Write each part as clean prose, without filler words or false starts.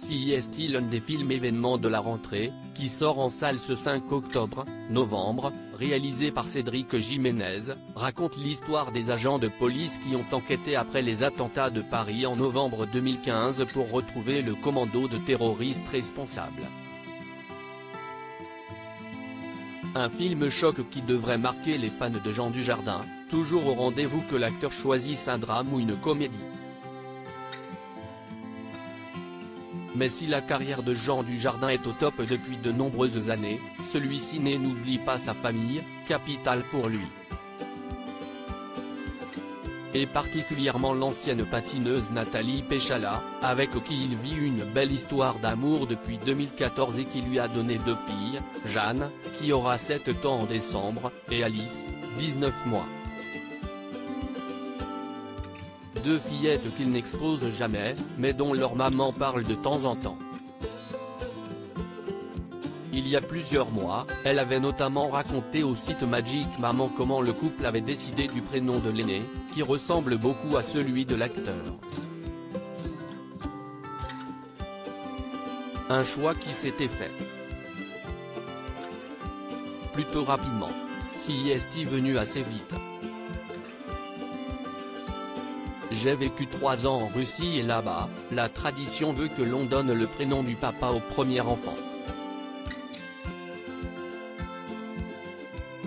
CIST, l'un des films événements de la rentrée, qui sort en salle ce 5 octobre-novembre, réalisé par Cédric Jiménez, raconte l'histoire des agents de police qui ont enquêté après les attentats de Paris en novembre 2015 pour retrouver le commando de terroristes responsable. Un film choc qui devrait marquer les fans de Jean Dujardin, toujours au rendez-vous que l'acteur choisisse un drame ou une comédie. Mais si la carrière de Jean Dujardin est au top depuis de nombreuses années, celui-ci n'oublie pas sa famille, capitale pour lui. Et particulièrement l'ancienne patineuse Nathalie Péchala, avec qui il vit une belle histoire d'amour depuis 2014 et qui lui a donné 2 filles, Jeanne, qui aura 7 ans en décembre, et Alice, 19 mois. 2 fillettes qu'il n'expose jamais, mais dont leur maman parle de temps en temps. Il y a plusieurs mois, elle avait notamment raconté au site Magic Maman comment le couple avait décidé du prénom de l'aîné, qui ressemble beaucoup à celui de l'acteur. Un choix qui s'était fait plutôt rapidement. CIST venu assez vite. J'ai vécu 3 ans en Russie et là-bas, la tradition veut que l'on donne le prénom du papa au premier enfant.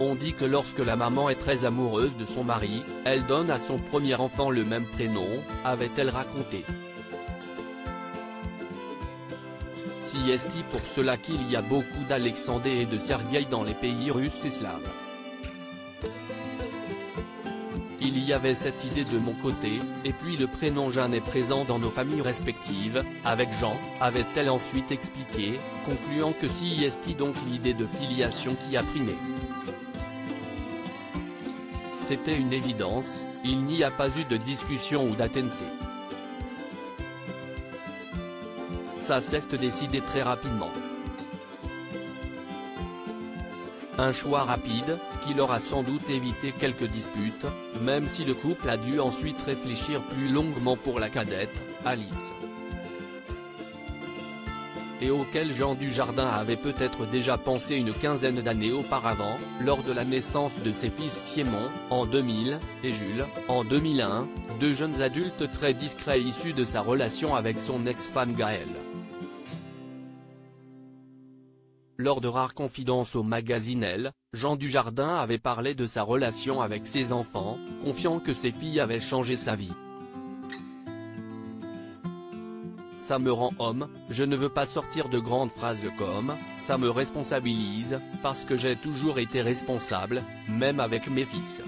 On dit que lorsque la maman est très amoureuse de son mari, elle donne à son premier enfant le même prénom, avait-elle raconté. CIST pour cela qu'il y a beaucoup d'Alexandre et de Sergueï dans les pays russes et slaves. Il y avait cette idée de mon côté, et puis le prénom Jeanne est présent dans nos familles respectives, avec Jean, avait-elle ensuite expliqué, concluant que CIST donc l'idée de filiation qui a primé. C'était une évidence, il n'y a pas eu de discussion ou d'attenté. Ça s'est décidé très rapidement. Un choix rapide, qui leur a sans doute évité quelques disputes, même si le couple a dû ensuite réfléchir plus longuement pour la cadette, Alice. Et auquel Jean Dujardin avait peut-être déjà pensé une quinzaine d'années auparavant, lors de la naissance de ses fils Siémon, en 2000, et Jules, en 2001, 2 jeunes adultes très discrets issus de sa relation avec son ex-femme Gaëlle. Lors de rares confidences au magazine Elle, Jean Dujardin avait parlé de sa relation avec ses enfants, confiant que ses filles avaient changé sa vie. Ça me rend homme, je ne veux pas sortir de grandes phrases comme « ça me responsabilise », parce que j'ai toujours été responsable, même avec mes fils.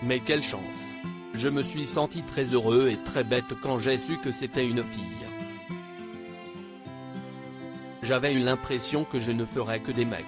Mais quelle chance! Je me suis senti très heureux et très bête quand j'ai su que c'était une fille. J'avais eu l'impression que je ne ferais que des mecs.